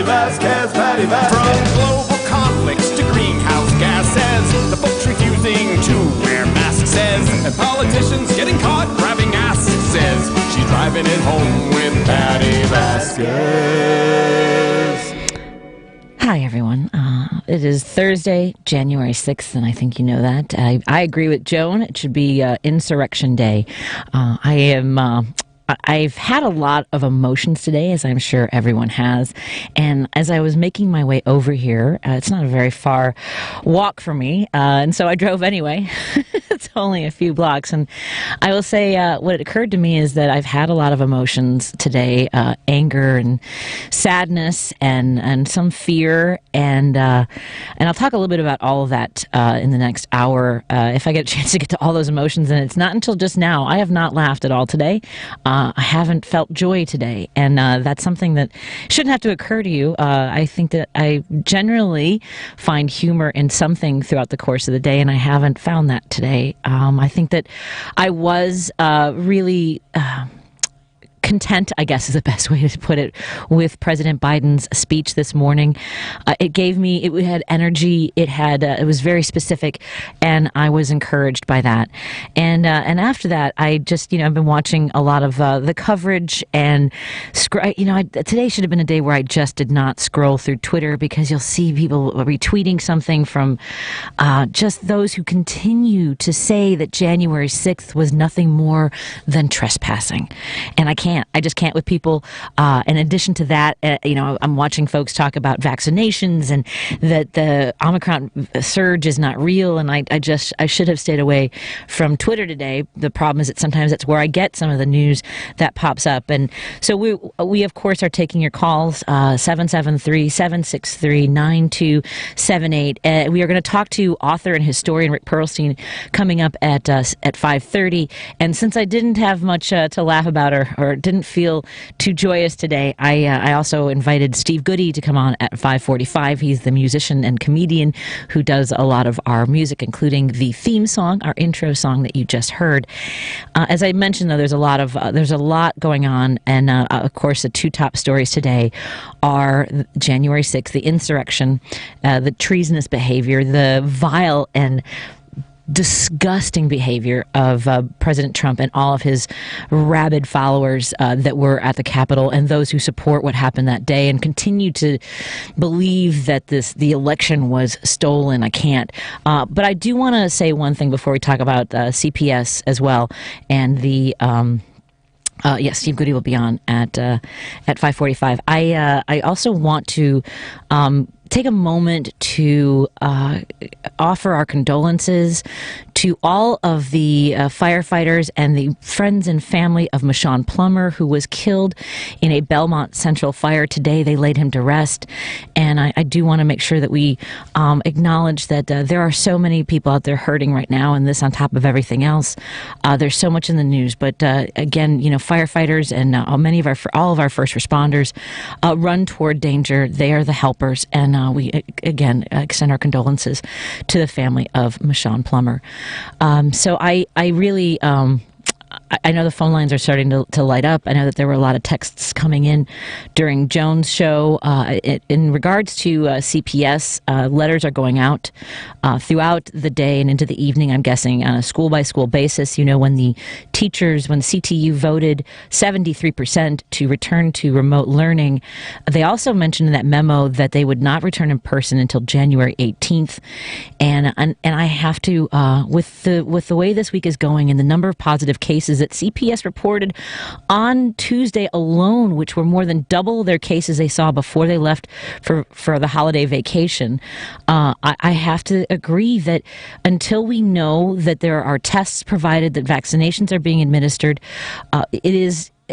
Vasquez, Patti Vasquez. From global conflicts to greenhouse gases, the folks refusing to wear masks says, and politicians getting caught grabbing ass says, she's driving it home with Patti Vasquez. Hi, everyone. It is Thursday, January 6th, and I think you know that. I agree with Joan. It should be Insurrection Day. I've had a lot of emotions today, as I'm sure everyone has. And as I was making my way over here, it's not a very far walk for me, and so I drove anyway. It's only a few blocks. And I will say what occurred to me is that I've had a lot of emotions today, anger and sadness and some fear. And I'll talk a little bit about all of that in the next hour if I get a chance to get to all those emotions. And it's not until just now. I have not laughed at all today. I haven't felt joy today, and that's something that shouldn't have to occur to you. I think that I generally find humor in something throughout the course of the day, and I haven't found that today. I think that I was really content, I guess is the best way to put it, with President Biden's speech this morning. It had energy, it was very specific, and I was encouraged by that. And after that, I just, I've been watching a lot of the coverage, and today should have been a day where I just did not scroll through Twitter, because you'll see people retweeting something from just those who continue to say that January 6th was nothing more than trespassing. And I just can't with people. In addition to that, I'm watching folks talk about vaccinations and that the Omicron surge is not real. And I should have stayed away from Twitter today. The problem is that sometimes that's where I get some of the news that pops up. And so we of course are taking your calls, 773-763-9278. We are going to talk to author and historian Rick Perlstein coming up at 5:30. And since I didn't have much to laugh about or didn't feel too joyous today, I also invited Steve Goody to come on at 5:45. He's the musician and comedian who does a lot of our music, including the theme song, our intro song that you just heard. As I mentioned, though, there's a lot going on, and of course, the two top stories today are January 6th, the insurrection, the treasonous behavior, the vile and disgusting behavior of President Trump and all of his rabid followers that were at the Capitol, and those who support what happened that day and continue to believe that the election was stolen. I can't. But I do want to say one thing before we talk about CPS as well, and the yes, Steve Goody will be on at 5:45. I also want to take a moment to offer our condolences to all of the firefighters and the friends and family of Michonne Plummer, who was killed in a Belmont Central fire today. They laid him to rest, and I do want to make sure that we acknowledge that there are so many people out there hurting right now, and this on top of everything else. There's so much in the news, but again, firefighters and all of our first responders run toward danger. They are the helpers, and we again extend our condolences to the family of Michonne Plummer. So I really I know the phone lines are starting to light up. I know that there were a lot of texts coming in during Joan's show. In regards to CPS, letters are going out throughout the day and into the evening, I'm guessing, on a school-by-school basis. When the CTU voted 73% to return to remote learning, they also mentioned in that memo that they would not return in person until January 18th. And I have to, with the way this week is going and the number of positive cases that CPS reported on Tuesday alone, which were more than double their cases they saw before they left for the holiday vacation, I have to agree that until we know that there are tests provided, that vaccinations are being administered,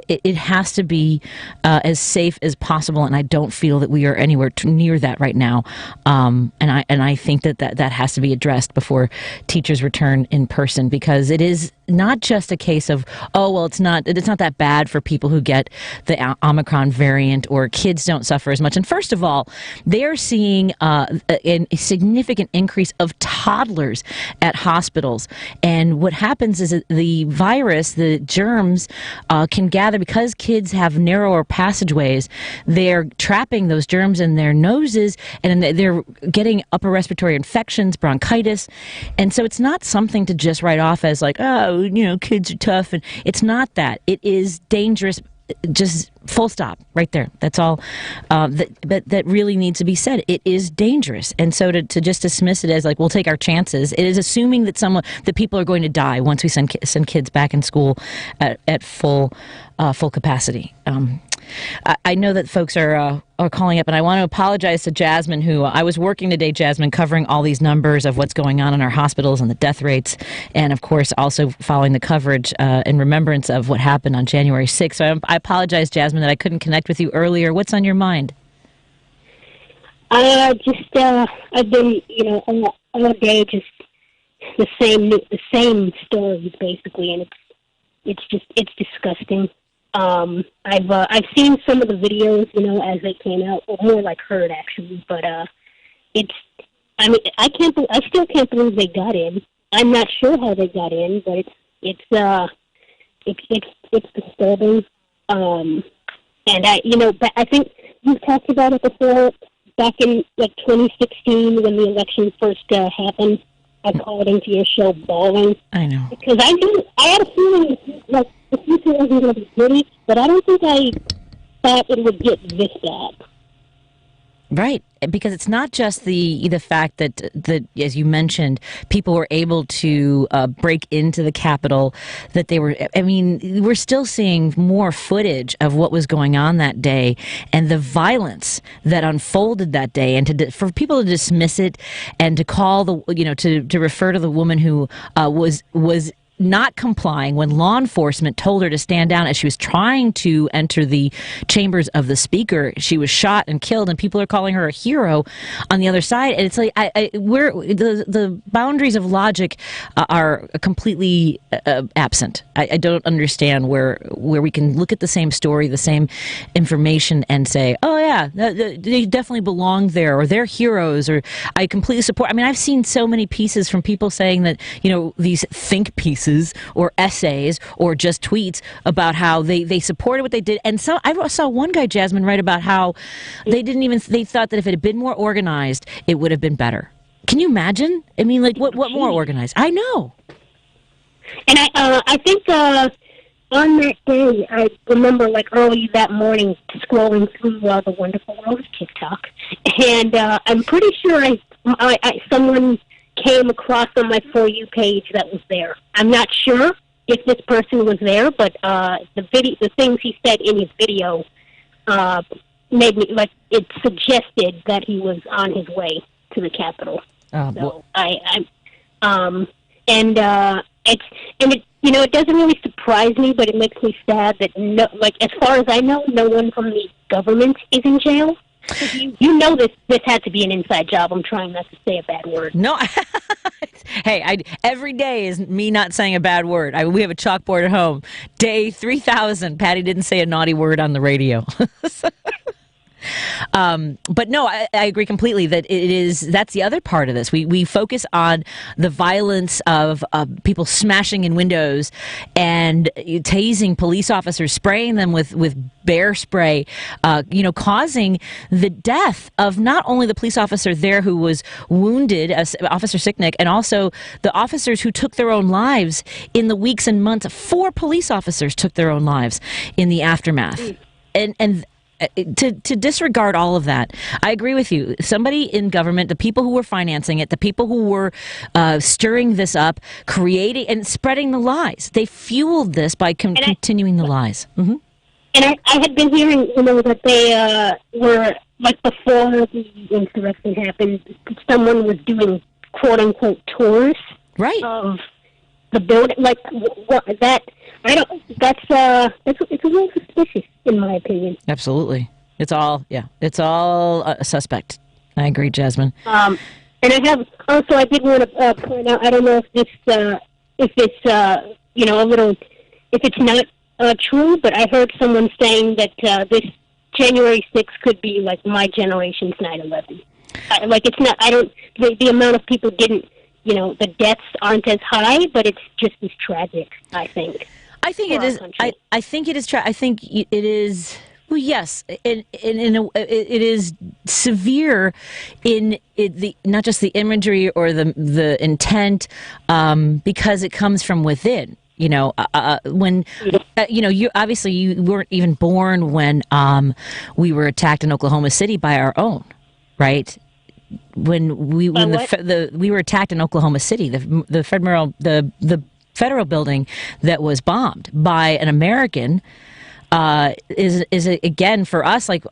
it has to be as safe as possible, and I don't feel that we are anywhere near that right now. And I think that has to be addressed before teachers return in person, because it is not just a case of, oh, well, it's not that bad for people who get the Omicron variant, or kids don't suffer as much. And first of all, they're seeing a significant increase of toddlers at hospitals. And what happens is that the virus, the germs, can gather because kids have narrower passageways. They're trapping those germs in their noses, and they're getting upper respiratory infections, bronchitis. And so it's not something to just write off as like, oh, kids are tough. And it's not that. It is dangerous. Just full stop right there. That's all that really needs to be said. It is dangerous. And so to just dismiss it as like, we'll take our chances, it is assuming that people are going to die once we send kids back in school at full capacity. I know that folks are calling up, and I want to apologize to Jasmine, who I was working today, Jasmine, covering all these numbers of what's going on in our hospitals and the death rates, and of course also following the coverage in remembrance of what happened on January 6th. So I apologize, Jasmine, that I couldn't connect with you earlier. What's on your mind? I've been, all day just the same stories basically, and it's disgusting. I've seen some of the videos, as they came out, or more like heard actually, but I still can't believe they got in. I'm not sure how they got in, but it's disturbing. And I think you've talked about it before, back in 2016 when the election first happened. I called into your show bawling. I know. Because I had a feeling like the future wasn't going to be pretty, but I don't think I thought it would get this bad. Right, because it's not just the fact that as you mentioned, people were able to break into the Capitol, that they were, we're still seeing more footage of what was going on that day and the violence that unfolded that day, and for people to dismiss it and to call to refer to the woman who was not complying when law enforcement told her to stand down as she was trying to enter the chambers of the speaker. She was shot and killed, and people are calling her a hero on the other side. And it's like the boundaries of logic are completely absent. I don't understand where we can look at the same story, the same information, and say, oh yeah, they definitely belong there, or they're heroes, or I completely support. I've seen so many pieces from people saying that these think pieces or essays or just tweets about how they supported what they did. And so I saw one guy, Jasmine, write about how they thought that if it had been more organized, it would have been better. Can you imagine? What more organized? I know. And I think on that day, I remember early that morning scrolling through the Wonderful World of TikTok, and I'm pretty sure someone came across on my For You page that was there. I'm not sure if this person was there, but the things he said in his video made me it suggested that he was on his way to the Capitol. It doesn't really surprise me, but it makes me sad that as far as I know, no one from the government is in jail. This had to be an inside job. I'm trying not to say a bad word. No, hey, every day is me not saying a bad word. We have a chalkboard at home. Day 3000, Patty didn't say a naughty word on the radio. But no, I agree completely that that's the other part of this. We focus on the violence of people smashing in windows and tasing police officers, spraying them with bear spray, causing the death of not only the police officer there who was wounded, Officer Sicknick, and also the officers who took their own lives in the weeks and months. 4 police officers took their own lives in the aftermath. And to disregard all of that, I agree with you. Somebody in government, the people who were financing it, the people who were stirring this up, creating and spreading the lies, they fueled this by continuing the lies. Mm-hmm. And I had been hearing, that they were, before the insurrection happened, someone was doing quote-unquote tours of the building. It's a little suspicious, in my opinion. Absolutely. It's all a suspect. I agree, Jasmine. And I did want to point out, I don't know if this a little, if it's not true, but I heard someone saying that this January 6th could be like my generation's 9/11. Like it's not. I don't. The amount of people didn't. The deaths aren't as high, but it's just as tragic. I think. I think it is. I think it is. I think it is. Well, yes, it is severe in not just the imagery or the intent, because it comes from within. When you obviously you weren't even born when we were attacked in Oklahoma City by our own, right? When we were attacked in Oklahoma City, the federal building that was bombed by an American is again for us like.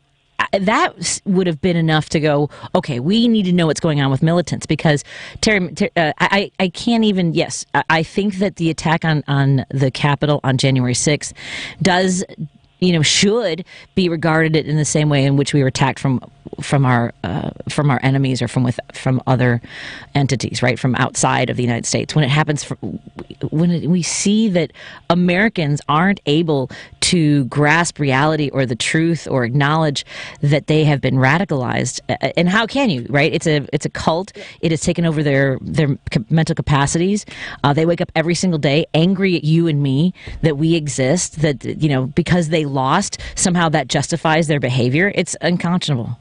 That would have been enough to go, okay, we need to know what's going on with militants because, Terry, I can't even, yes, I think that the attack on the Capitol on January 6th does, should be regarded in the same way in which we were attacked from our enemies or from other entities, right, from outside of the United States. When it happens, when we see that Americans aren't able to grasp reality or the truth or acknowledge that they have been radicalized, and how can you, right? It's a cult. It has taken over their mental capacities. They wake up every single day angry at you and me that we exist. That because they lost, somehow that justifies their behavior. It's unconscionable.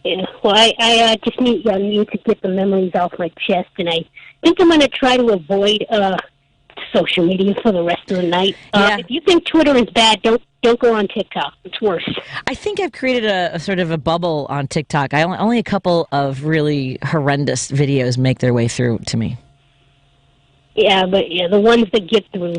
Yeah, well, I just need to get the memories off my chest, and I think I'm going to try to avoid social media for the rest of the night. If you think Twitter is bad, don't go on TikTok. It's worse. I think I've created a sort of a bubble on TikTok. Only a couple of really horrendous videos make their way through to me. Yeah, but the ones that get through.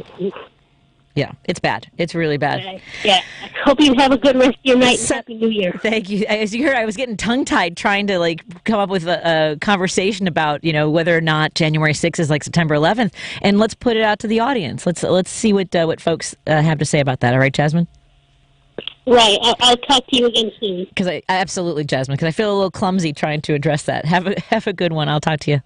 Yeah, it's bad. It's really bad. I hope you have a good rest of your night and Happy New Year. Thank you. As you heard, I was getting tongue-tied trying to come up with a conversation about whether or not January 6th is like September 11th, and let's put it out to the audience. Let's see what folks have to say about that. All right, Jasmine. Right. I'll talk to you again soon. Absolutely, Jasmine. Because I feel a little clumsy trying to address that. Have a good one. I'll talk to you.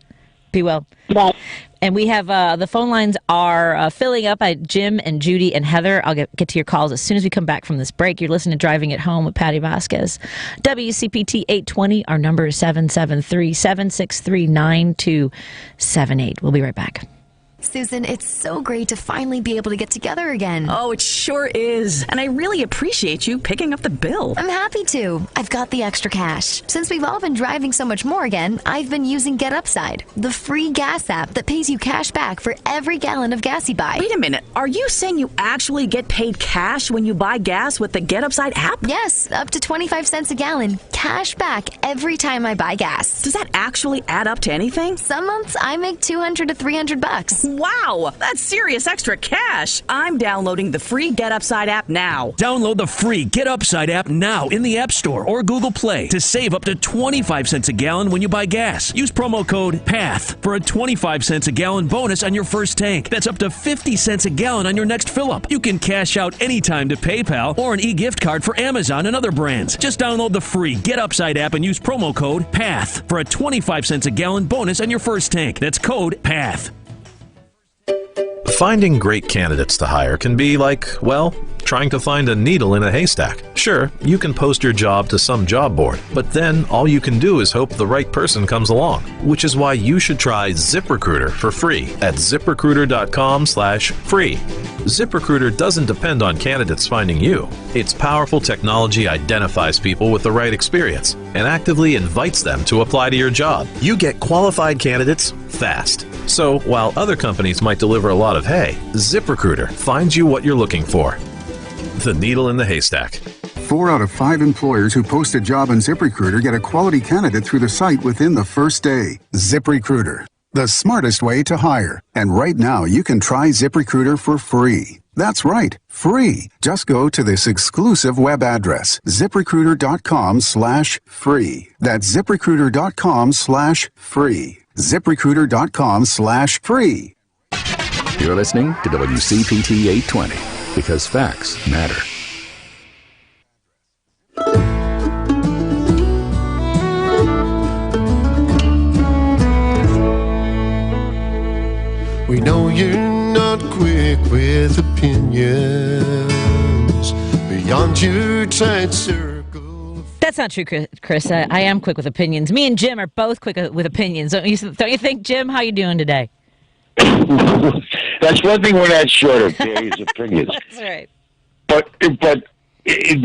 Be well. Bye. And we have the phone lines are filling up by Jim and Judy and Heather. I'll get to your calls as soon as we come back from this break. You're listening to Driving It Home with Patti Vasquez. WCPT 820. Our number is 773-763-9278. We'll be right back. Susan, it's so great to finally be able to get together again. Oh, it sure is. And I really appreciate you picking up the bill. I'm happy to. I've got the extra cash. Since we've all been driving so much more again, I've been using Get Upside, the free gas app that pays you cash back for every gallon of gas you buy. Wait a minute. Are you saying you actually get paid cash when you buy gas with the Get Upside app? Yes, up to 25 cents a gallon. Cash back every time I buy gas. Does that actually add up to anything? Some months I make $200 to $300. Wow, that's serious extra cash. I'm downloading the free Get Upside app now. Download the free Get Upside app now in the App Store or Google Play to save up to 25 cents a gallon when you buy gas. Use promo code PATH for a 25 cents a gallon bonus on your first tank. That's up to 50 cents a gallon on your next fill-up. You can cash out anytime to PayPal or an e-gift card for Amazon and other brands. Just download the free Get Upside app and use promo code PATH for a 25 cents a gallon bonus on your first tank. That's code PATH. Finding great candidates to hire can be like, well, trying to find a needle in a haystack. Sure, you can post your job to some job board, but then all you can do is hope the right person comes along, which is why you should try ZipRecruiter for free at ZipRecruiter.com/free. ZipRecruiter doesn't depend on candidates finding you. Its powerful technology identifies people with the right experience and actively invites them to apply to your job. You get qualified candidates fast. So while other companies might deliver a lot of hay, ZipRecruiter finds you what you're looking for. The needle in the haystack. 4 out of 5 employers who post a job on ZipRecruiter get a quality candidate through the site within the first day. ZipRecruiter, the smartest way to hire. And right now, you can try ZipRecruiter for free. That's right, free. Just go to this exclusive web address, ZipRecruiter.com/free. That's ZipRecruiter.com/free. ZipRecruiter.com/free. You're listening to WCPT 820 because facts matter. We know you're with opinions beyond your tight circle. That's not true, Chris. I am quick with opinions. Me and Jim are both quick with opinions. Don't you think, Jim? How you doing today? That's one thing we're not short of, Dave's opinions. That's right. But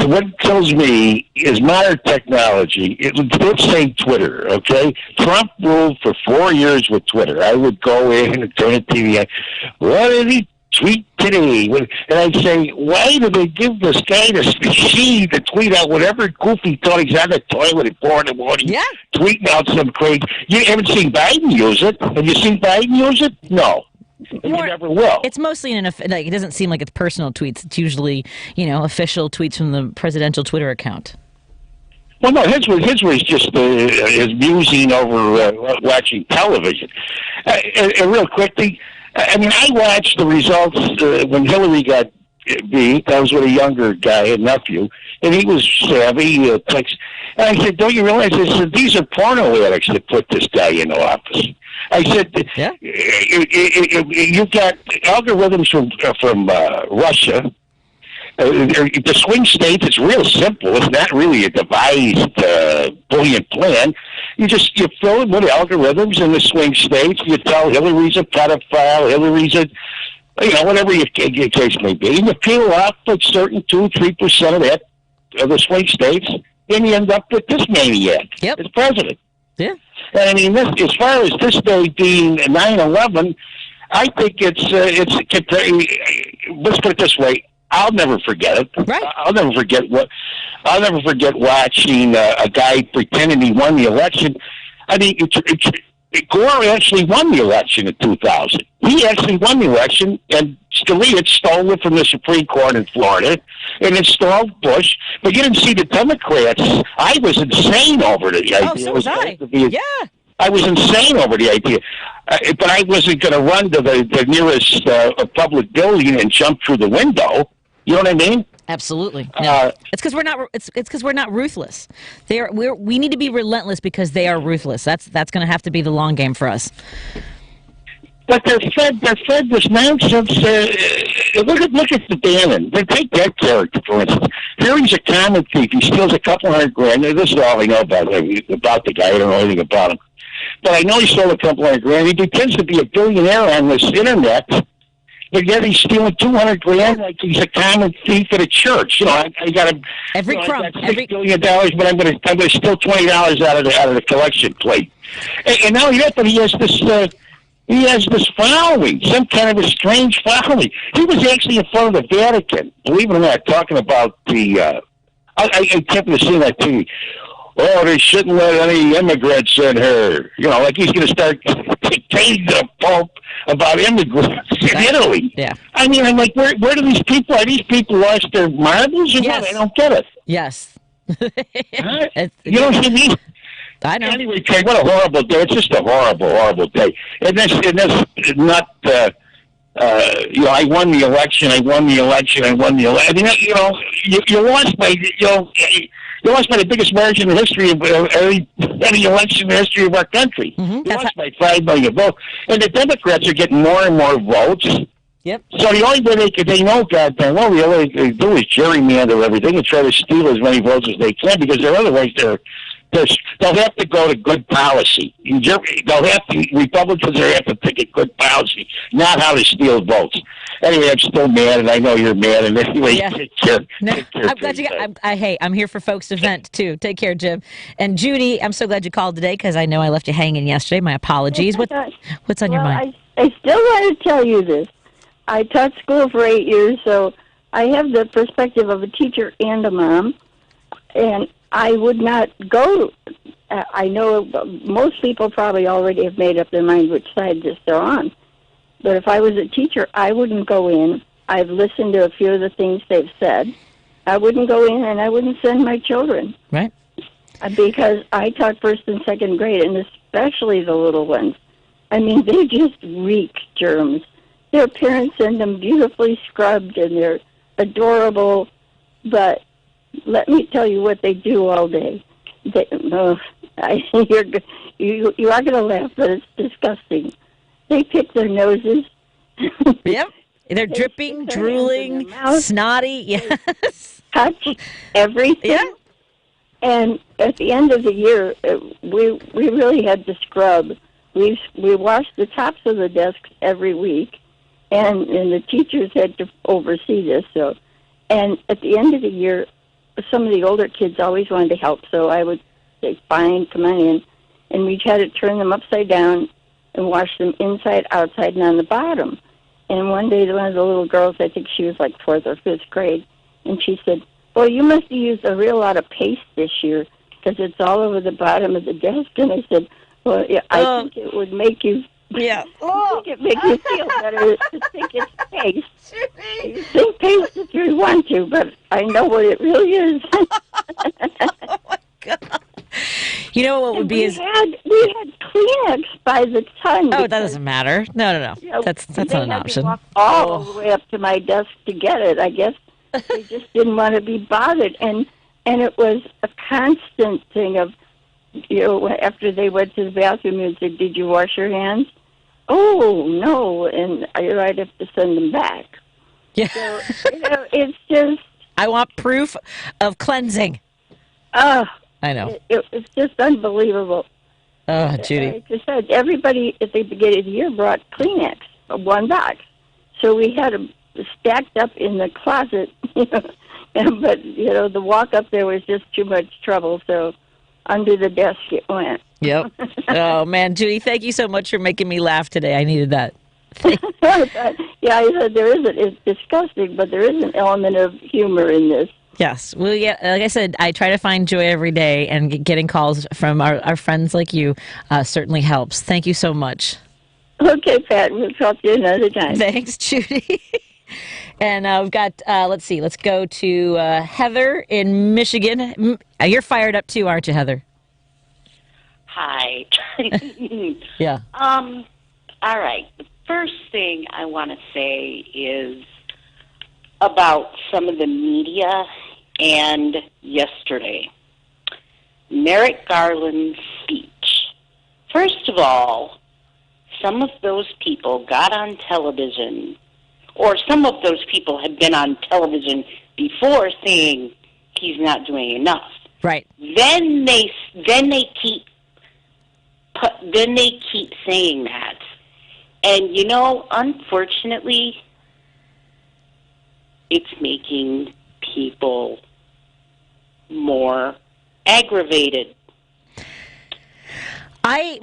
what kills me is modern technology. Let's say Twitter, okay? Trump ruled for 4 years with Twitter. I would go in and turn the TV on. What did he tweet today? And I'd say, why do they give this guy the machine to tweet out whatever goofy thought he's on the toilet at 4 in the morning? Yeah. Tweeting out some crazy. You haven't seen Biden use it. Have you seen Biden use it? No. You never will. It's mostly it doesn't seem like it's personal tweets. It's usually, official tweets from the presidential Twitter account. Well, no, his was just his musing over watching television. And real quickly, I watched the results when Hillary got beat. I was with a younger guy, a nephew, and he was savvy. And I said, don't you realize these are porno addicts that put this guy in office? I said, yeah. You've got algorithms from Russia. The swing states, it's real simple. It's not really a devised, brilliant plan. You fill it with algorithms in the swing states. You tell Hillary's a pedophile, Hillary's a, whatever your case may be. And you peel off like certain 2-3% of that, of the swing states, and you end up with this maniac as president. Yeah. And as far as this day being 9/11, I think it's let's put it this way. I'll never forget it. Right. I'll never forget watching a guy pretending he won the election. Gore actually won the election in 2000. He actually won the election, and Scalia stole it from the Supreme Court in Florida and installed Bush. But you didn't see the Democrats. I was insane over the idea. Oh, so was I. Yeah. I was insane over the idea. But I wasn't going to run to the nearest public building and jump through the window. You know what I mean? Absolutely. No. It's because we're not. It's because we're not ruthless. We need to be relentless because they are ruthless. That's going to have to be the long game for us. But they're fed this nonsense. Look at the Bannon. They take that character, for instance. Here he's a common thief. He steals a couple $100,000. This is all I know about the guy. I don't know anything about him. But I know he stole a couple $100,000. He pretends to be a billionaire on this internet. But yet he's stealing $200,000 like he's a common thief at a church. I got every crumb, I got $6 billion, but I'm going to steal $20 out of the collection plate. And not only that, but he has this following, some kind of a strange following. He was actually in front of the Vatican, believe it or not, talking about the. I kept seeing that TV. Oh, they shouldn't let any immigrants in here. Like he's going to start dictating the Pope about immigrants in Italy. Yeah. I'm like, where do these people? Are these people lost their marbles or what? I don't get it. Yes. You know what I mean? I know. Anyway, Craig, what a horrible day. It's just a horrible, horrible day. And that's not, I won the election. You lost by, you lost by the biggest margin in the history of any election in the history of our country. Mm-hmm. You lost by 5 million votes. And the Democrats are getting more and more votes. Yep. So the only way they know, goddamn, well, the only thing they do is gerrymander everything and try to steal as many votes as they can, because otherwise they'll have to go to good policy. Republicans have to pick a good policy, not how to steal votes. Anyway, I'm still mad, and I know you're mad. And anyway, take care. I'm glad you got. I'm here for folks to vent too. Take care, Jim. And Judy, I'm so glad you called today because I know I left you hanging yesterday. My apologies. What's on your mind? I still want to tell you this. I taught school for 8 years, so I have the perspective of a teacher and a mom, and I would not go. I know most people probably already have made up their mind which side they're on. But if I was a teacher, I wouldn't go in. I've listened to a few of the things they've said. I wouldn't go in, and I wouldn't send my children. Right. Because I taught first and second grade, and especially the little ones. They just reek germs. Their parents send them beautifully scrubbed, and they're adorable. But let me tell you what they do all day. You are going to laugh, but it's disgusting. They pick their noses. Yep. They're dripping, drooling, snotty. Yes. Touch everything. Yeah. And at the end of the year, we really had to scrub. We washed the tops of the desks every week, and the teachers had to oversee this. So, and at the end of the year, some of the older kids always wanted to help. So I would say, "Fine, come on in," and we had to turn them upside down and wash them inside, outside, and on the bottom. And one day, one of the little girls, I think she was like 4th or 5th grade, and she said, "Well, you must have used a real lot of paste this year because it's all over the bottom of the desk." And I said, "Well, yeah, I think it would make you, I think it make you feel better to think it's paste. You think paste if you want to, but I know what it really is." Oh my God! You know what would be we had Kleenex by the ton. Oh, that doesn't matter. No. Yeah, that's not an option. To walk all the way up to my desk to get it. I guess they just didn't want to be bothered, and it was a constant thing of, after they went to the bathroom and said, "Did you wash your hands?" "Oh no," and I'd have to send them back. Yeah. So it's just. I want proof of cleansing. I know. It's just unbelievable. Oh, Judy. Like I said, everybody at the beginning of the year brought Kleenex, one box. So we had them stacked up in the closet, but, the walk up there was just too much trouble, so under the desk it went. Yep. Oh, man, Judy, thank you so much for making me laugh today. I needed that. Yeah, I said it's disgusting, but there is an element of humor in this. Yes. Well, yeah, like I said, I try to find joy every day, and getting calls from our friends like you certainly helps. Thank you so much. Okay, Pat. We'll talk to you another time. Thanks, Judy. And we've got, let's go to Heather in Michigan. You're fired up too, aren't you, Heather? Hi. Yeah. All right. The first thing I want to say is about some of the media and yesterday. Merrick Garland's speech. First of all, some of those people got on television, or some of those people had been on television before saying he's not doing enough. Right. Then they keep saying that. And unfortunately, it's making people more aggravated. As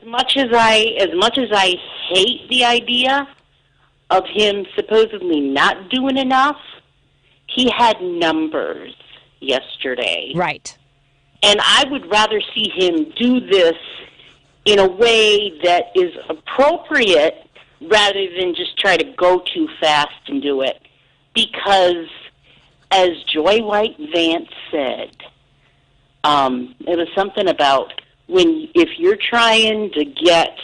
much as I hate the idea of him supposedly not doing enough, he had numbers yesterday. Right. And I would rather see him do this in a way that is appropriate rather than just try to go too fast and do it. Because, as Joy White Vance said, it was something about if you're trying to get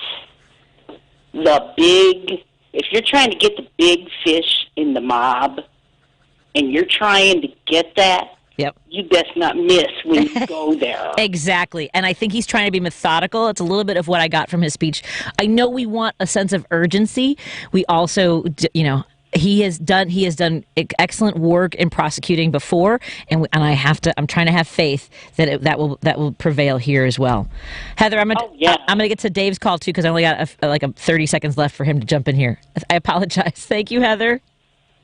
the big fish in the mob, and you're trying to get that, yep, you best not miss when you go there. Exactly. And I think he's trying to be methodical. It's a little bit of what I got from his speech. I know we want a sense of urgency. We also, he has done excellent work in prosecuting before, and I'm trying to have faith that that will prevail here as well. Heather, I'm gonna get to Dave's call too, because I only got 30 seconds left for him to jump in here. I apologize. Thank you, Heather.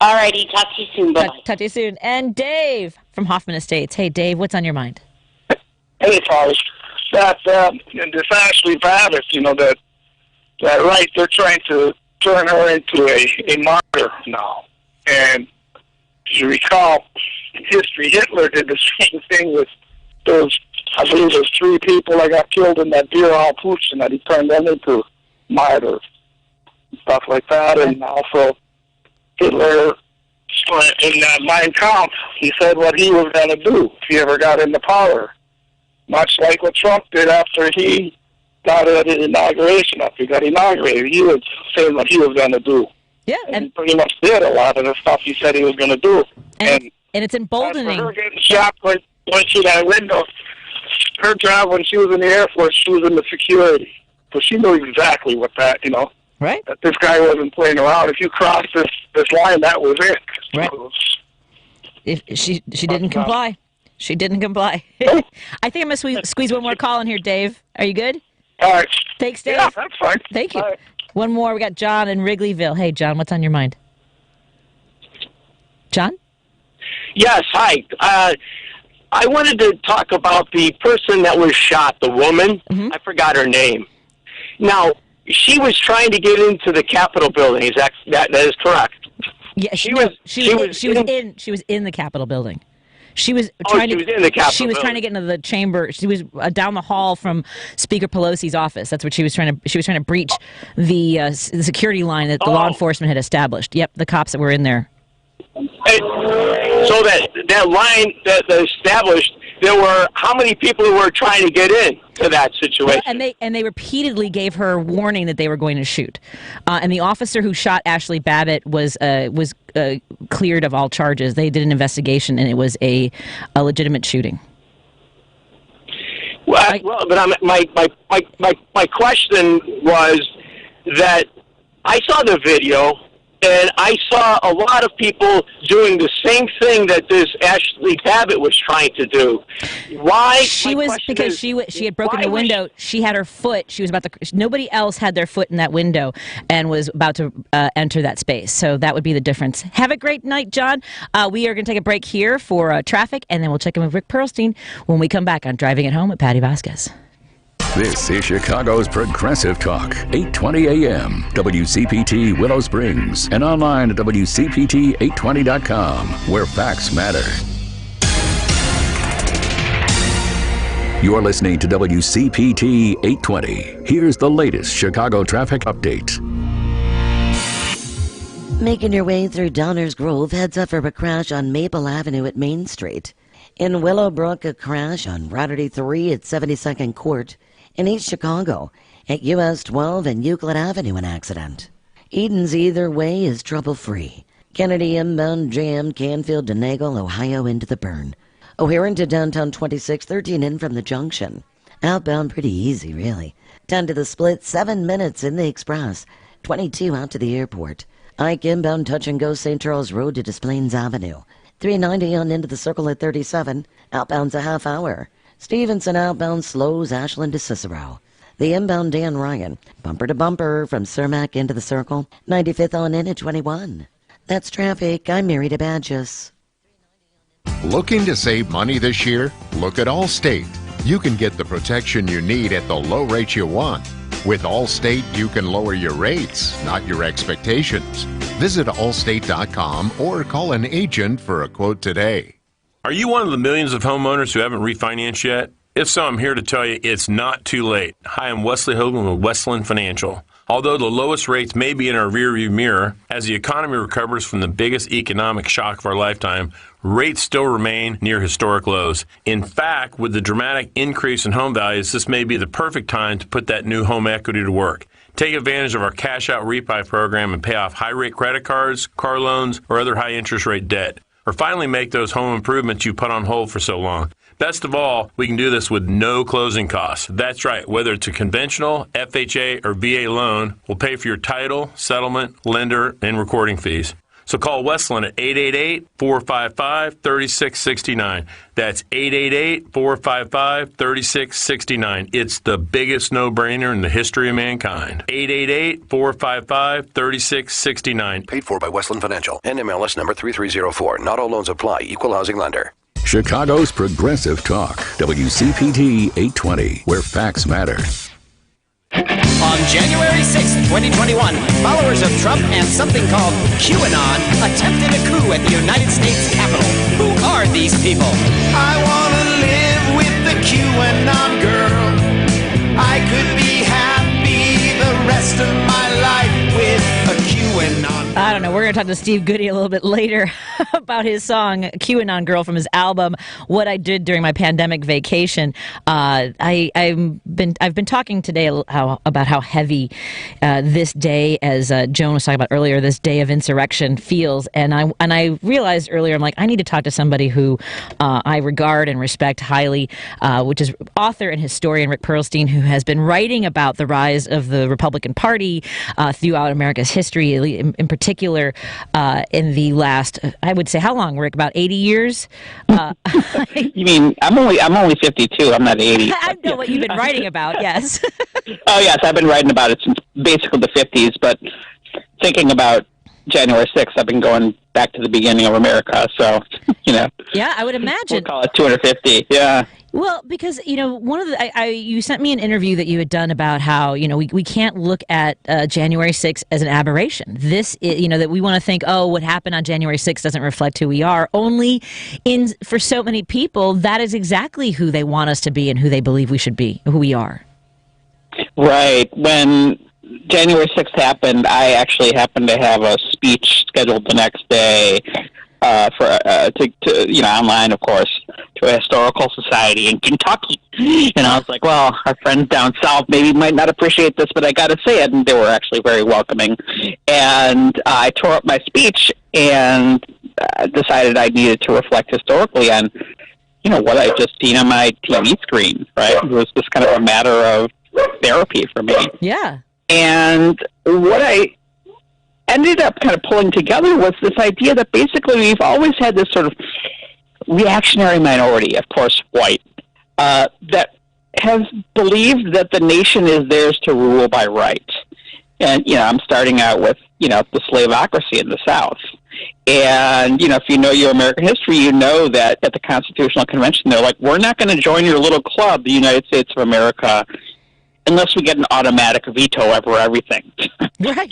All righty, talk to you soon. Bye. Talk to you soon. And Dave from Hoffman Estates. Hey, Dave, what's on your mind? Hey, Paul. That this Ashley Babbitt, that right, they're trying to turn her into a martyr now. And as you recall, in history, Hitler did the same thing with those, I believe there's 3 people that got killed in that beer hall putsch, and that he turned them into martyrs and stuff like that. And also Hitler, in Mein Kampf, he said what he was going to do if he ever got into power. Much like what Trump did after he got an inauguration, after he got inaugurated. He was saying what he was going to do. Yeah. And he pretty much did a lot of the stuff he said he was going to do. And it's emboldening. For her getting shot going through that window, her job when she was in the Air Force, she was in the security. So she knew exactly what that, Right. That this guy wasn't playing around. If you crossed this line, that was it. Right. She didn't comply. She didn't comply. I think I'm going to squeeze one more call in here, Dave. Are you good? All right. Thanks, Dave. Yeah, that's fine. Thank you. One more. We got John in Wrigleyville. Hey, John, what's on your mind? John? Yes, hi. I wanted to talk about the person that was shot, the woman. Mm-hmm. I forgot her name. Now, she was trying to get into the Capitol building. That is correct? Yeah, she was in the Capitol building. She was trying to get into the chamber. She was down the hall from Speaker Pelosi's office. That's what she was trying to. She was trying to breach the security line that the law enforcement had established. Yep, the cops that were in there. So that line that established, there were how many people who were trying to get in to that situation? Well, and they repeatedly gave her warning that they were going to shoot. And the officer who shot Ashley Babbitt was cleared of all charges. They did an investigation, and it was a legitimate shooting. Well, but my question was that I saw the video. And I saw a lot of people doing the same thing that this Ashley Babbitt was trying to do. Why? She had broken the window. She had her foot. She was about to. Nobody else had their foot in that window and was about to enter that space. So that would be the difference. Have a great night, John. We are going to take a break here for traffic, and then we'll check in with Rick Perlstein when we come back on Driving It Home with Patti Vasquez. This is Chicago's Progressive Talk, 820 AM, WCPT Willow Springs, and online at WCPT820.com, where facts matter. You're listening to WCPT 820. Here's the latest Chicago traffic update. Making your way through Downers Grove, heads up for a crash on Maple Avenue at Main Street. In Willowbrook, a crash on Route 83 at 72nd Court. In East Chicago, at US 12 and Euclid Avenue, an accident. Eden's either way is trouble-free. Kennedy inbound jammed Canfield to Nagle, Ohio into the burn. O'Hare to downtown 2613 in from the junction. Outbound pretty easy, really. 10 to the split, 7 minutes in the express. 22 out to the airport. Ike inbound touch and go St. Charles Road to Des Plaines Avenue. 390 on into the circle at 37. Outbound's a half hour. Stevenson outbound slows Ashland to Cicero. The inbound Dan Ryan, bumper to bumper from Cermak into the circle. 95th on in at 21. That's traffic. I'm Mary DeBadges. Looking to save money this year? Look at Allstate. You can get the protection you need at the low rate you want. With Allstate, you can lower your rates, not your expectations. Visit allstate.com or call an agent for a quote today. Are you one of the millions of homeowners who haven't refinanced yet? If so, I'm here to tell you it's not too late. Hi, I'm Wesley Hogan with Westland Financial. Although the lowest rates may be in our rearview mirror, as the economy recovers from the biggest economic shock of our lifetime, rates still remain near historic lows. In fact, with the dramatic increase in home values, this may be the perfect time to put that new home equity to work. Take advantage of our cash out refi program and pay off high-rate credit cards, car loans, or other high-interest rate debt. Or finally make those home improvements you put on hold for so long. Best of all, we can do this with no closing costs. That's right, whether it's a conventional, FHA, or VA loan, we'll pay for your title, settlement, lender, and recording fees. So call Westland at 888-455-3669. That's 888-455-3669. It's the biggest no-brainer in the history of mankind. 888-455-3669. Paid for by Westland Financial. NMLS number 3304. Not all loans apply. Equal housing lender. Chicago's Progressive Talk, WCPT 820, where facts matter. On January 6, 2021, followers of Trump and something called QAnon attempted a coup at the United States Capitol. Who are these people? I want to live with the QAnon girl. I could be happy the rest of my life with a QAnon. I don't know. We're going to talk to Steve Goody a little bit later about about his song QAnon Girl from his album What I Did During My Pandemic Vacation. I've been talking today about how heavy this day, as Joan was talking about earlier, this day of insurrection feels, and I realized earlier, I'm like, I need to talk to somebody who I regard and respect highly, which is author and historian Rick Perlstein, who has been writing about the rise of the Republican Party throughout America's history, in particular in the last, I would say, how long, Rick? About 80 years? You mean, I'm only 52. I'm not 80. I know what you've been writing about, yes. Oh, yes, I've been writing about it since basically the 50s, but thinking about January 6th, I've been going back to the beginning of America, so, Yeah, I would imagine. We'll call it 250, yeah. Well, because, one of the, you sent me an interview that you had done about how, we can't look at January 6th as an aberration. This, that we want to think, oh, what happened on January 6th doesn't reflect who we are. Only for so many people, that is exactly who they want us to be and who they believe we should be, who we are. Right. When January 6th happened, I actually happened to have a speech scheduled the next day online, of course, to a historical society in Kentucky. And I was like, well, our friends down south maybe might not appreciate this, but I got to say it. And they were actually very welcoming. And I tore up my speech and decided I needed to reflect historically on, what I just seen on my TV screen, right? It was just kind of a matter of therapy for me. Yeah. And what I ended up kind of pulling together was this idea that basically we've always had this sort of reactionary minority, of course white, that has believed that the nation is theirs to rule by right. And, I'm starting out with, the slaveocracy in the South. And, if you know your American history, you know that at the Constitutional Convention, they're like, we're not going to join your little club, the United States of America, unless we get an automatic veto over everything. Right.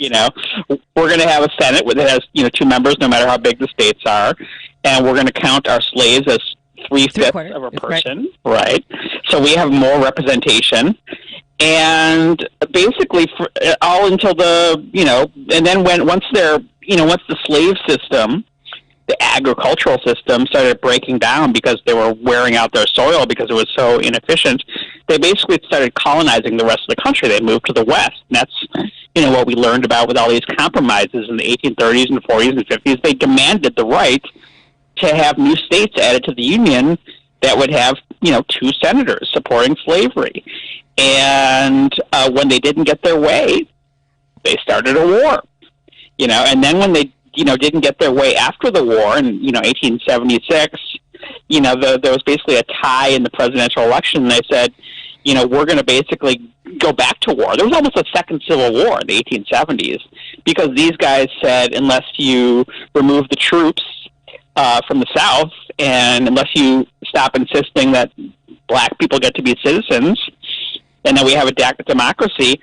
We're going to have a Senate that has, 2 members, no matter how big the states are, and we're going to count our slaves as 3/5 of a person, right? So we have more representation, and basically, all until and then once the slave system, the agricultural system started breaking down because they were wearing out their soil because it was so inefficient, they basically started colonizing the rest of the country. They moved to the West. And that's, what we learned about with all these compromises in the 1830s and 40s and 50s. They demanded the right to have new states added to the Union that would have, 2 senators supporting slavery. And when they didn't get their way, they started a war. And then when they didn't get their way after the war in, 1876, there was basically a tie in the presidential election. And they said, we're going to basically go back to war. There was almost a second civil war in the 1870s because these guys said, unless you remove the troops from the South and unless you stop insisting that black people get to be citizens and that we have a democracy,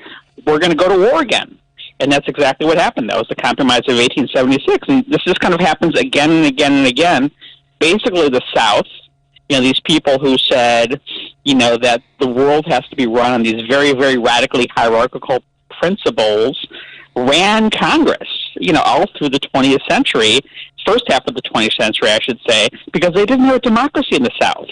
we're going to go to war again. And that's exactly what happened. That was the Compromise of 1876. And this just kind of happens again and again and again. Basically, the South, these people who said, that the world has to be run on these very, very radically hierarchical principles, ran Congress, all through the 20th century, first half of the 20th century, I should say, because they didn't have a democracy in the South.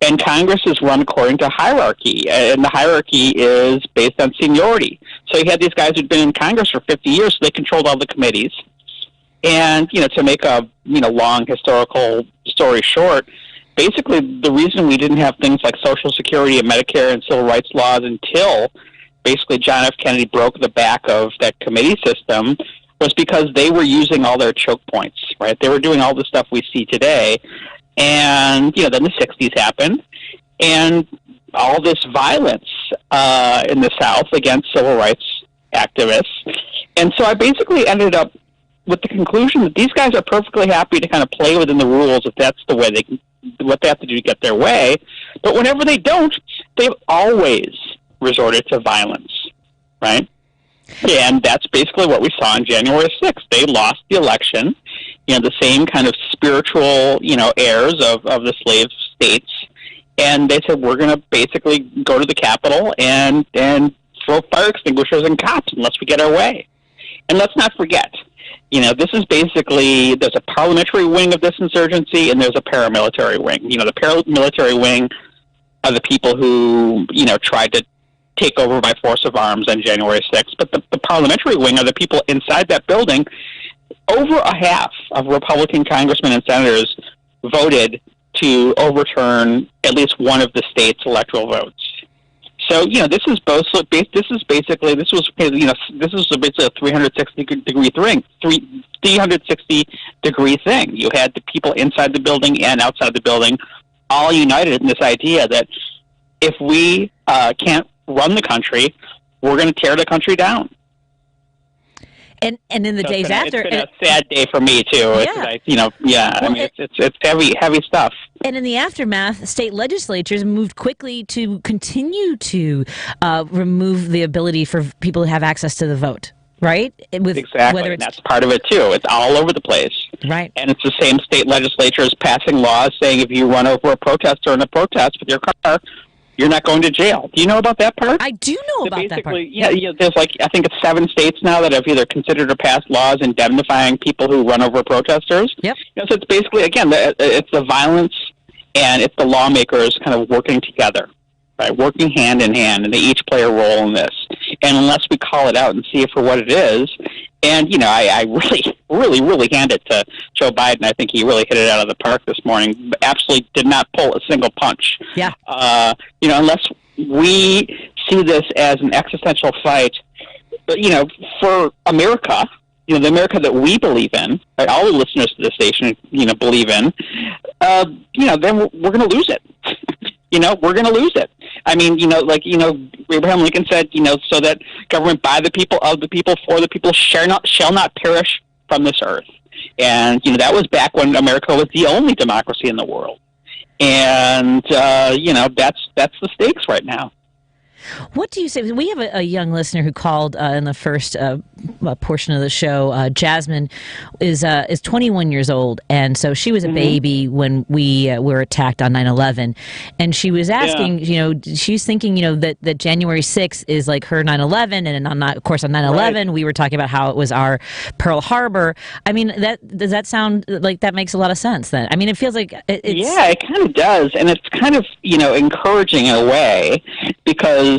And Congress is run according to hierarchy, and the hierarchy is based on seniority. So you had these guys who'd been in Congress for 50 years, so they controlled all the committees. And, to make a, long historical story short, basically the reason we didn't have things like Social Security and Medicare and civil rights laws until basically John F. Kennedy broke the back of that committee system was because they were using all their choke points, right? They were doing all the stuff we see today. And, then the 60s happened, and all this violence in the South against civil rights activists. And so I basically ended up with the conclusion that these guys are perfectly happy to kind of play within the rules if that's the way what they have to do to get their way. But whenever they don't, they've always resorted to violence, right? And that's basically what we saw on January 6th. They lost the election. The same kind of spiritual, heirs of the slave states. And they said, we're going to basically go to the Capitol and throw fire extinguishers and cops unless we get our way. And let's not forget, This is basically, there's a parliamentary wing of this insurgency and there's a paramilitary wing. The paramilitary wing are the people who, tried to take over by force of arms on January 6th. But the parliamentary wing are the people inside that building. Over a half of Republican congressmen and senators voted to overturn at least one of the state's electoral votes. So, this was basically a 360 degree thing. You had the people inside the building and outside the building all united in this idea that if we can't run the country, we're going to tear the country down. And in the days after, it's been a sad day for me too. It's heavy stuff. And in the aftermath, state legislatures moved quickly to continue to remove the ability for people to have access to the vote. Right? Exactly. And that's part of it too. It's all over the place. Right. And it's the same state legislatures passing laws saying if you run over a protester in a protest with your car, you're not going to jail. Do you know about that part? I do know about that part. Yeah, there's I think it's 7 states now that have either considered or passed laws indemnifying people who run over protesters. Yep. So it's basically, again, it's the violence and it's the lawmakers kind of working together, right? Working hand in hand, and they each play a role in this. And unless we call it out and see it for what it is, and, I really hand it to Joe Biden. I think he really hit it out of the park this morning. Absolutely did not pull a single punch. Yeah. Unless we see this as an existential fight, for America, the America that we believe in, right, all the listeners to the station, believe in, then we're going to lose it. We're going to lose it. I mean, Abraham Lincoln said, so that government by the people, of the people, for the people, shall not perish from this earth. And, that was back when America was the only democracy in the world. And, that's the stakes right now. What do you say? We have a young listener who called in the first portion of the show. Jasmine is 21 years old, and so she was a baby when we were attacked on 9/11. And she was asking, she's thinking, that January 6th is like her 9/11, and of course on 9/11 we were talking about how it was our Pearl Harbor. I mean, does that sound like that makes a lot of sense? Then, I mean, it feels like it kind of does, and it's kind of encouraging in a way because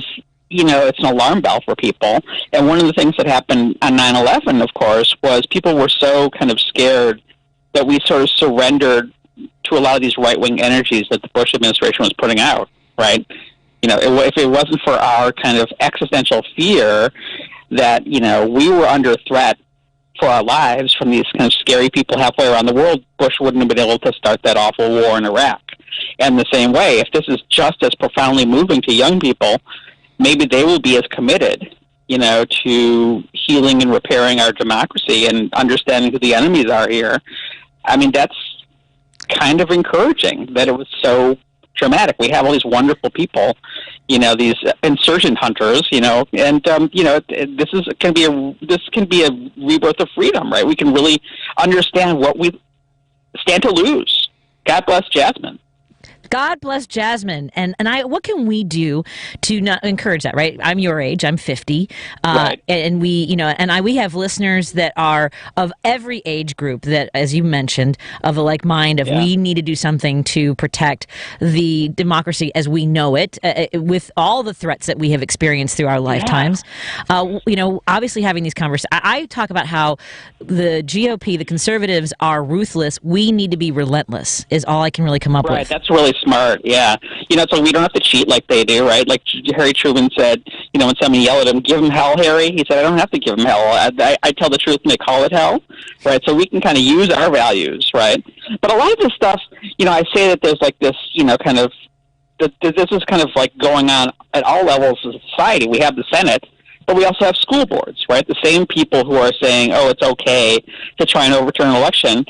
it's an alarm bell for people. And one of the things that happened on 9/11, of course, was people were so kind of scared that we sort of surrendered to a lot of these right-wing energies that the Bush administration was putting out, right? If it wasn't for our kind of existential fear that, we were under threat for our lives from these kind of scary people halfway around the world, Bush wouldn't have been able to start that awful war in Iraq. And the same way, if this is just as profoundly moving to young people, maybe they will be as committed, to healing and repairing our democracy and understanding who the enemies are here. I mean, that's kind of encouraging that it was so dramatic. We have all these wonderful people, these insurgent hunters, and this can be a rebirth of freedom, right? We can really understand what we stand to lose. God bless Jasmine. God bless Jasmine. And what can we do to not encourage that, right? I'm your age. I'm 50. Right. And we, we have listeners that are of every age group that, as you mentioned, of a like mind of we need to do something to protect the democracy as we know it, with all the threats that we have experienced through our lifetimes. Obviously having these conversations. I talk about how the GOP, the conservatives, are ruthless. We need to be relentless is all I can really come up with. Right. That's really smart, yeah. So we don't have to cheat like they do, right? Like Harry Truman said, when somebody yelled at him, give him hell, Harry. He said, I don't have to give him hell. I tell the truth and they call it hell, right? So we can kind of use our values, right? But a lot of this stuff, I say that there's like this, kind of, this is kind of like going on at all levels of society. We have the Senate, but we also have school boards, right? The same people who are saying, oh, it's okay to try and overturn an election,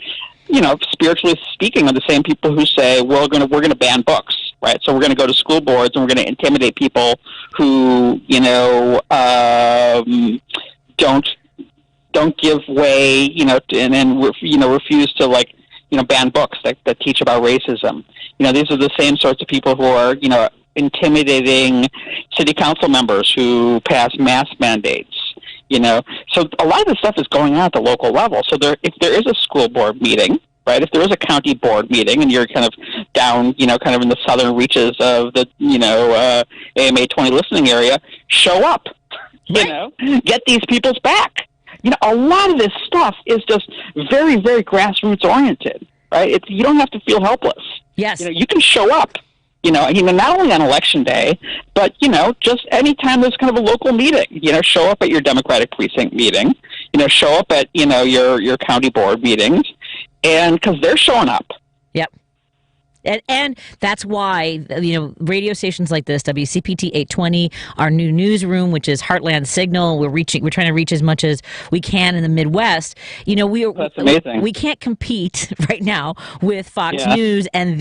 spiritually speaking, are the same people who say we're going to ban books, right? So we're going to go to school boards and we're going to intimidate people who, don't give way, and refuse to ban books that teach about racism. These are the same sorts of people who are, intimidating city council members who pass mask mandates. You know, so a lot of this stuff is going on at the local level. So if there is a school board meeting, right, if there is a county board meeting and you're kind of down, you know, kind of in the southern reaches of the, you know, AMA 20 listening area, show up, you know, get these people's back. You know, a lot of this stuff is just very, very grassroots oriented, right? You don't have to feel helpless. Yes. You know, you can show up. You know, not only on election day, but, you know, just anytime there's kind of a local meeting, you know, show up at your Democratic precinct meeting, you know, show up at, you know, your county board meetings, and because they're showing up. Yep. And that's why, you know, radio stations like this, WCPT 820, our new newsroom, which is Heartland Signal, we're trying to reach as much as we can in the Midwest. You know, that's amazing. We can't compete right now with Fox News and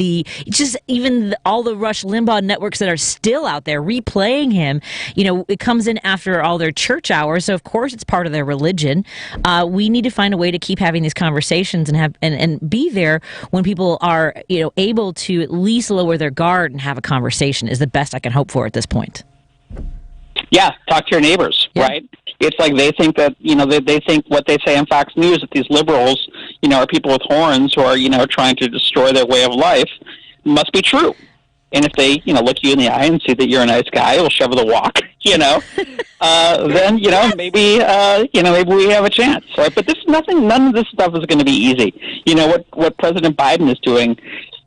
all the Rush Limbaugh networks that are still out there replaying him. You know, it comes in after all their church hours, so of course it's part of their religion. We need to find a way to keep having these conversations and be there when people are, you know, able to at least lower their guard and have a conversation is the best I can hope for at this point. Yeah, talk to your neighbors, right? It's like they think that, you know, they think what they say on Fox News, that these liberals, you know, are people with horns who are, you know, trying to destroy their way of life, must be true. And if they, you know, look you in the eye and see that you're a nice guy, will shovel the walk, you know, then, you know, maybe we have a chance, right? But none of this stuff is going to be easy. You know, what President Biden is doing,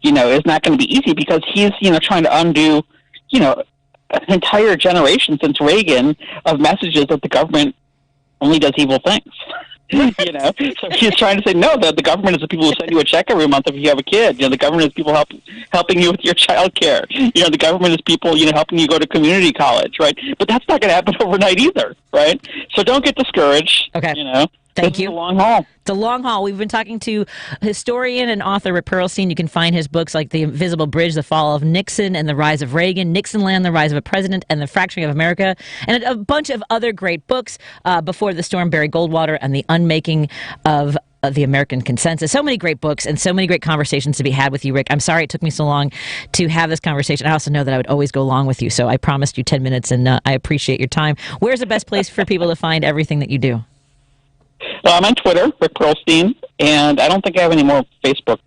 you know, is not going to be easy because he's, you know, trying to undo, you know, an entire generation since Reagan of messages that the government only does evil things. You know, so he's trying to say, no, the government is the people who send you a check every month if you have a kid. You know, the government is people helping you with your child care. You know, the government is people, you know, helping you go to community college, right? But that's not going to happen overnight either, right? So don't get discouraged. Okay. You know. Thank you. It's a long haul. It's a long haul. We've been talking to historian and author Rick Perlstein. You can find his books like The Invisible Bridge, The Fall of Nixon and the Rise of Reagan, Nixonland, The Rise of a President and the Fracturing of America, and a bunch of other great books, Before the Storm, Barry Goldwater, and The Unmaking of the American Consensus. So many great books and so many great conversations to be had with you, Rick. I'm sorry it took me so long to have this conversation. I also know that I would always go along with you, so I promised you 10 minutes, and I appreciate your time. Where's the best place for people to find everything that you do? I'm on Twitter, Rick Perlstein, and I don't think I have any more Facebook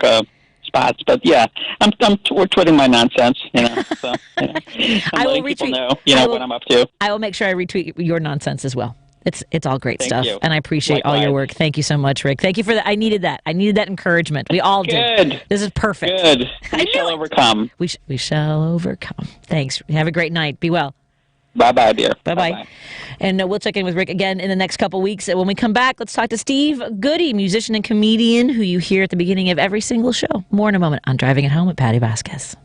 spots. But yeah, we're tweeting my nonsense. You know, so you know, I'm letting people know, what I'm up to. I will make sure I retweet your nonsense as well. It's all great stuff, you. and I appreciate Likewise. all your work. Thank you so much, Rick. Thank you for that. I needed that. I needed that encouragement. We all did. Good. This is perfect. Good. We shall overcome. We shall overcome. Thanks. Have a great night. Be well. Bye-bye, dear. Bye-bye. And we'll check in with Rick again in the next couple weeks. When we come back, let's talk to Steve Goody, musician and comedian who you hear at the beginning of every single show. More in a moment on Driving It Home with Patti Vasquez.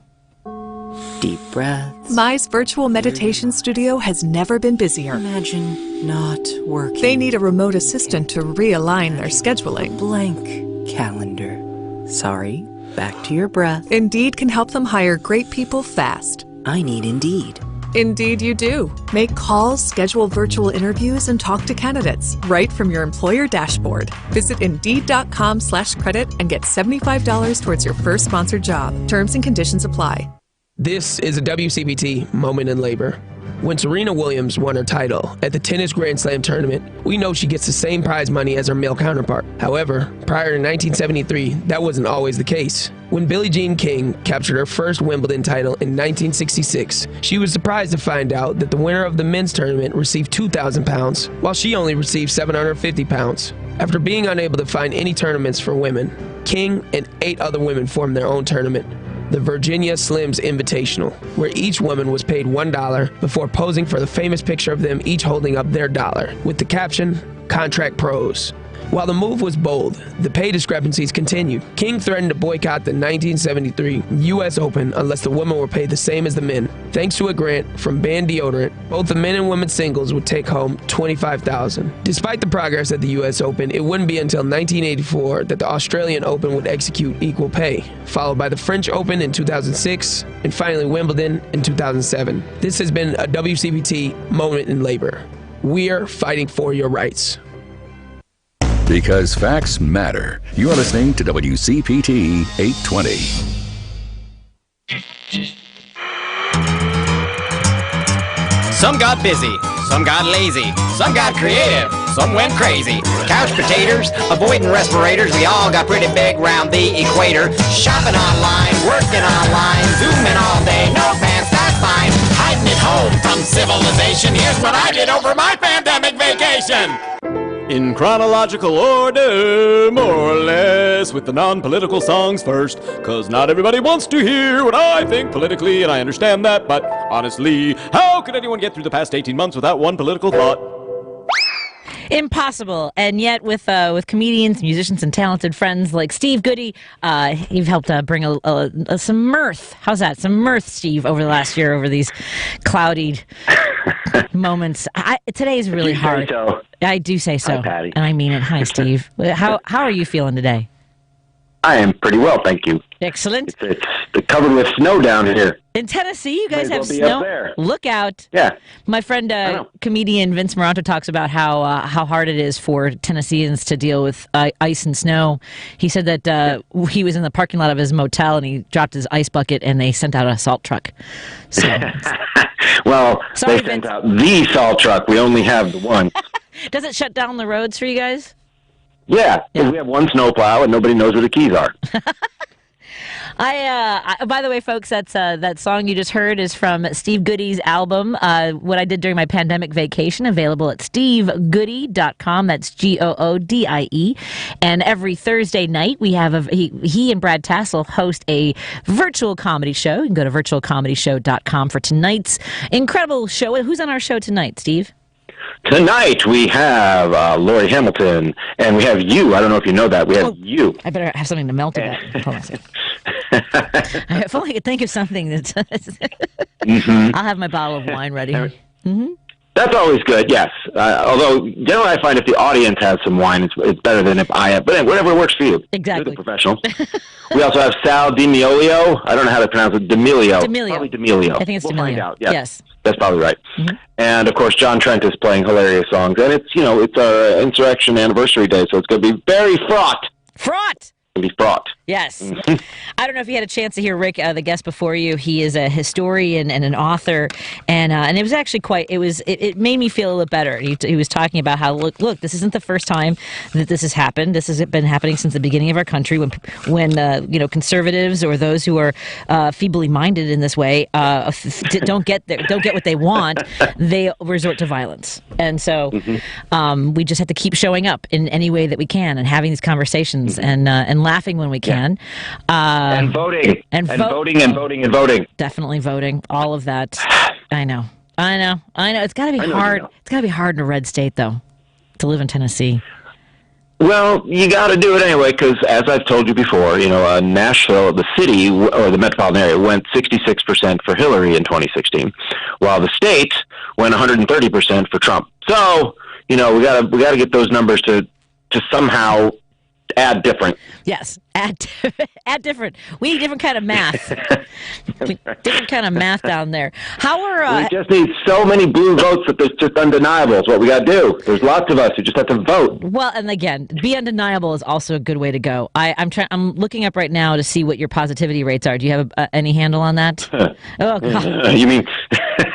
Deep breaths. Mi's virtual meditation studio has never been busier. Imagine not working. They need a remote assistant to realign their scheduling. Blank calendar. Sorry, back to your breath. Indeed can help them hire great people fast. I need Indeed. Indeed you do. Make calls, schedule virtual interviews, and talk to candidates right from your employer dashboard. Visit Indeed.com/credit and get $75 towards your first sponsored job. Terms and conditions apply. This is a WCPT Moment in Labor. When Serena Williams won her title at the Tennis Grand Slam tournament, we know she gets the same prize money as her male counterpart. However, prior to 1973, that wasn't always the case. When Billie Jean King captured her first Wimbledon title in 1966, she was surprised to find out that the winner of the men's tournament received £2,000, while she only received £750. After being unable to find any tournaments for women, King and 8 other women formed their own tournament, the Virginia Slims Invitational, where each woman was paid $1 before posing for the famous picture of them each holding up their dollar, with the caption, "Contract Pros." While the move was bold, the pay discrepancies continued. King threatened to boycott the 1973 U.S. Open unless the women were paid the same as the men. Thanks to a grant from Band Deodorant, both the men and women's singles would take home $25,000. Despite the progress at the U.S. Open, it wouldn't be until 1984 that the Australian Open would execute equal pay, followed by the French Open in 2006, and finally Wimbledon in 2007. This has been a WCPT Moment in Labor. We're fighting for your rights. Because facts matter. You're listening to WCPT 820. Some got busy, some got lazy, some got creative. some went crazy. Couch potatoes, avoiding respirators, we all got pretty big round the equator. Shopping online, working online, zooming all day, no pants, that's fine. Hiding at home from civilization, here's what I did over my pandemic vacation. In chronological order, more or less, with the non-political songs first, cause not everybody wants to hear what I think politically, and I understand that, but honestly, how could anyone get through the past 18 months without one political thought? Impossible. And yet with comedians, musicians, and talented friends like Steve Goody, you've helped bring some mirth. How's that? Some mirth, Steve, over the last year, over these cloudy moments. Today is really hard. So. I do say so. Hi, Patty. And I mean it. Hi, Steve. How are you feeling today? I am pretty well, thank you. Excellent. It's covered with snow down here. In Tennessee, you guys have be snow. up there. Look out! Yeah. My friend, comedian Vince Moranto, talks about how hard it is for Tennesseans to deal with ice and snow. He said that he was in the parking lot of his motel and he dropped his ice bucket and they sent out a salt truck. So, well, sorry, they sent out the salt truck. We only have the one. Does it shut down the roads for you guys? Yeah, we have one snowplow and nobody knows where the keys are. By the way, folks, that song you just heard is from Steve Goody's album, What I Did During My Pandemic Vacation, available at stevegoody.com. That's Goodie. And every Thursday night, we have he and Brad Tassel host a virtual comedy show. You can go to virtualcomedyshow.com for tonight's incredible show. Who's on our show tonight, Steve? Tonight we have Lori Hamilton, and we have you. I don't know if you know that. We have you. I better have something to melt to that. Hold on a second. If only I could think of something that's... I'll have my bottle of wine ready. Mm-hmm. That's always good, yes. Although, generally I find if the audience has some wine, it's better than if I have. But whatever works for you. Exactly. You're the professional. We also have Sal DiMeolio. I don't know how to pronounce it. D'Amelio. Probably D'Amelio. I think it's We'll D'Amelio. find out. Yes. That's probably right. Mm-hmm. And, of course, John Trent is playing hilarious songs. And it's our Insurrection Anniversary Day, so it's going to be very fraught. Fraught! Be fraught. Yes. I don't know if you had a chance to hear Rick, the guest before you. He is a historian and an author, and it was actually it made me feel a little better. He was talking about how look, this isn't the first time that this has happened. This has been happening since the beginning of our country when conservatives or those who are feebly minded in this way don't get what they want, they resort to violence. And so we just have to keep showing up in any way that we can and having these conversations and laughing when we can. And voting. Voting. Definitely voting. All of that. I know. It's got to be hard. It's got to be hard in a red state, though, to live in Tennessee. Well, you got to do it anyway, because as I've told you before, Nashville, the city or the metropolitan area, went 66% for Hillary in 2016, while the state went 130% for Trump. So, we got to get those numbers to somehow add different. Yes, add different. We need different kind of math. Different kind of math down there. We just need so many blue votes that it's just undeniable. Is what we got to do. There's lots of us who just have to vote. Well, and again, be undeniable is also a good way to go. I'm looking up right now to see what your positivity rates are. Do you have any handle on that? Oh God. You mean?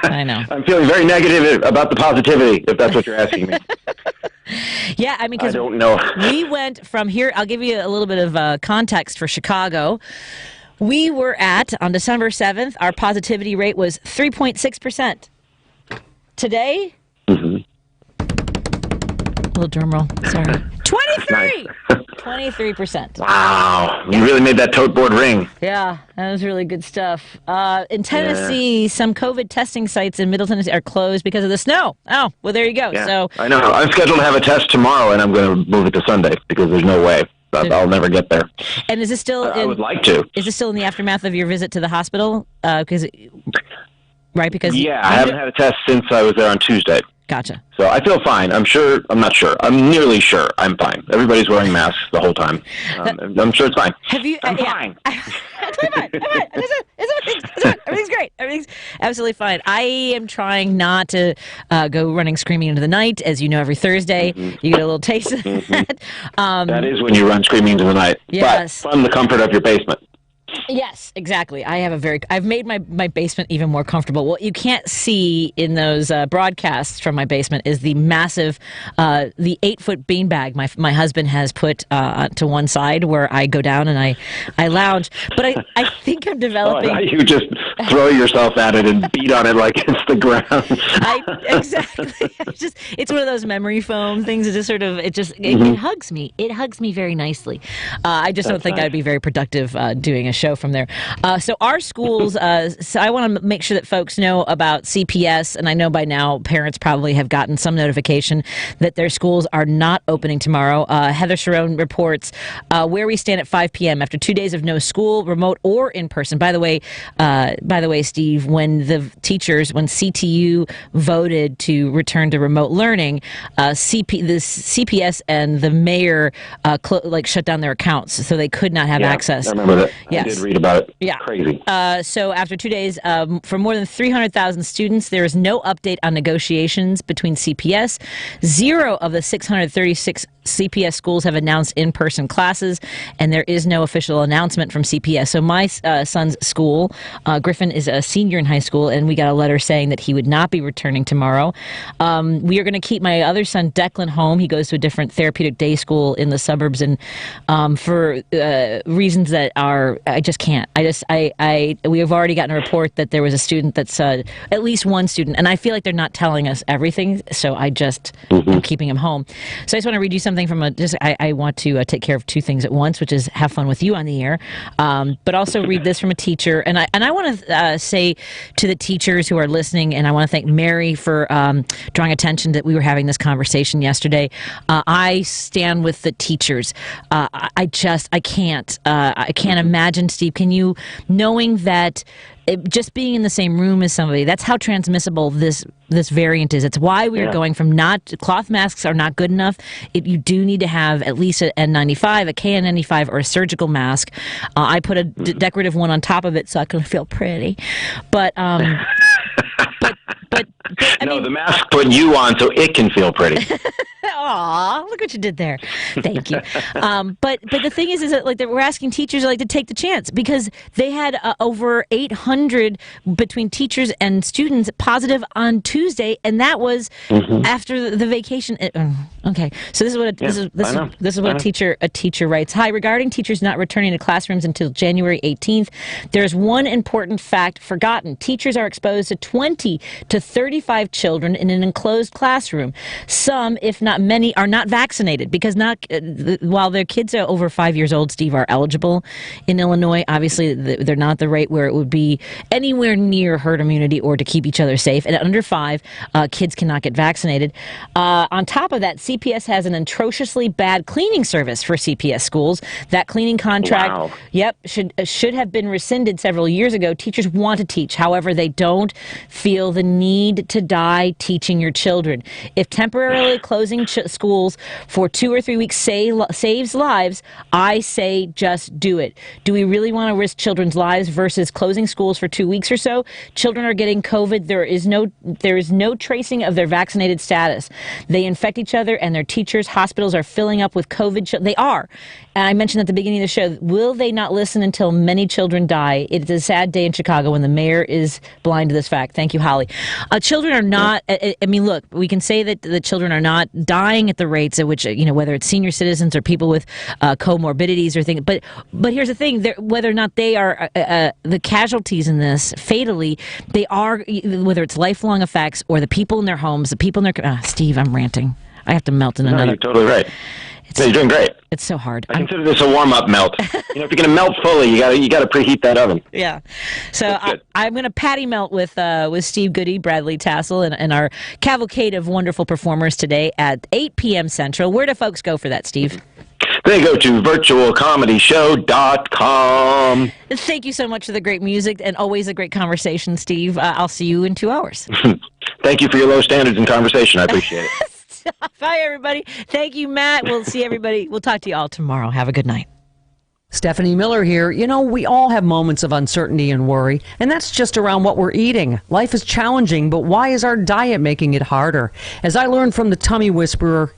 I know. I'm feeling very negative about the positivity, if that's what you're asking me. Yeah, I mean, because I don't know. We went from here. I'll give you a little bit of context for Chicago. We were on December 7th, our positivity rate was 3.6%. Today, little drum roll, sorry, 23! 23%. Wow, you really made that tote board ring. Yeah, that was really good stuff. In Tennessee, some COVID testing sites in Middle Tennessee are closed because of the snow. Oh, well, there you go. Yeah, So I know. I'm scheduled to have a test tomorrow, and I'm going to move it to Sunday because there's no way. I'll never get there. And is this still? I would like to. Is this still in the aftermath of your visit to the hospital? Because I haven't had a test since I was there on Tuesday. Gotcha. So I feel fine. I'm not sure. I'm nearly sure I'm fine. Everybody's wearing masks the whole time. I'm sure it's fine. I'm fine. Everything's great. Everything's absolutely fine. I am trying not to go running screaming into the night. As you know, every Thursday you get a little taste of that. That is when you run screaming into the night. Yes. But from the comfort of your basement. Yes, exactly. I've made my basement even more comfortable. What you can't see in those broadcasts from my basement is the massive, the 8-foot beanbag my husband has put to one side where I go down and I lounge. But I think I'm developing. Oh, you just throw yourself at it and beat on it like it's the ground. Exactly. It's one of those memory foam things. It just sort of it hugs me. It hugs me very nicely. I just don't think I'd be very productive doing a show from there. So our schools, so I want to make sure that folks know about CPS, and I know by now parents probably have gotten some notification that their schools are not opening tomorrow. Heather Sharon reports where we stand at 5 p.m. after 2 days of no school, remote or in person. By the way, Steve, when CTU voted to return to remote learning, the CPS and the mayor shut down their accounts, so they could not have access. I remember that. Yes. I did read about it. Yeah. Crazy. So after 2 days, for more than 300,000 students, there is no update on negotiations between CPS. 0 of the 636 CPS schools have announced in-person classes, and there is no official announcement from CPS. So my son's school, Griffin, is a senior in high school, and we got a letter saying that he would not be returning tomorrow. We are going to keep my other son, Declan, home. He goes to a different therapeutic day school in the suburbs, and for reasons that are, I just can't. We have already gotten a report that there was a student that's, at least one student, and I feel like they're not telling us everything, so I just am keeping him home. So I just want to read you something from I want to take care of two things at once, which is have fun with you on the air, but also read this from a teacher. And I want to say to the teachers who are listening, and I want to thank Mary for drawing attention that we were having this conversation yesterday. I stand with the teachers. I can't imagine, Steve, can you, knowing that just being in the same room as somebody, that's how transmissible this variant is. It's why we are going from cloth masks are not good enough. You do need to have at least an N95, a KN95, or a surgical mask. I put a decorative one on top of it so I can feel pretty. But the mask put you on so it can feel pretty. Aw, look what you did there. Thank you. But the thing is that we're asking teachers to take the chance, because they had over 800 between teachers and students positive on Tuesday, and that was after the vacation. Okay, so this is what a teacher writes. Hi, regarding teachers not returning to classrooms until January 18th, there's one important fact forgotten. Teachers are exposed to 20 to 35 children in an enclosed classroom. Some, if not many, are not vaccinated because while their kids are over 5 years old, Steve, are eligible in Illinois. Obviously, they're not the rate where it would be anywhere near herd immunity or to keep each other safe. And at under 5, kids cannot get vaccinated. On top of that, CPS has an atrociously bad cleaning service for CPS schools. That cleaning contract, should have been rescinded several years ago. Teachers want to teach. However, they don't feel the need to die teaching your children. If temporarily closing schools for 2 or 3 weeks saves lives, I say just do it. Do we really want to risk children's lives versus closing schools for 2 weeks or so? Children are getting COVID. There is no tracing of their vaccinated status. They infect each other, and their teachers, hospitals are filling up with COVID. They are. And I mentioned at the beginning of the show, will they not listen until many children die? It's a sad day in Chicago when the mayor is blind to this fact. Thank you, Holly. Children are not, I mean, look, we can say that the children are not dying at the rates at which, whether it's senior citizens or people with comorbidities or things. But here's the thing, whether or not they are the casualties in this, fatally, they are, whether it's lifelong effects or the people in their homes, the people in their, Steve, I'm ranting. I have to melt in another. No, you're totally right. You're doing great. It's so hard. I consider this a warm-up melt. If you're going to melt fully, you got to preheat that oven. Yeah. So I'm going to patty melt with Steve Goody, Bradley Tassel, and our cavalcade of wonderful performers today at 8 p.m. Central. Where do folks go for that, Steve? They go to virtualcomedyshow.com. Thank you so much for the great music and always a great conversation, Steve. I'll see you in 2 hours. Thank you for your low standards in conversation. I appreciate it. Bye, everybody. Thank you, Matt. We'll see everybody. We'll talk to you all tomorrow. Have a good night. Stephanie Miller here. We all have moments of uncertainty and worry, and that's just around what we're eating. Life is challenging, but why is our diet making it harder? As I learned from the tummy whisperer,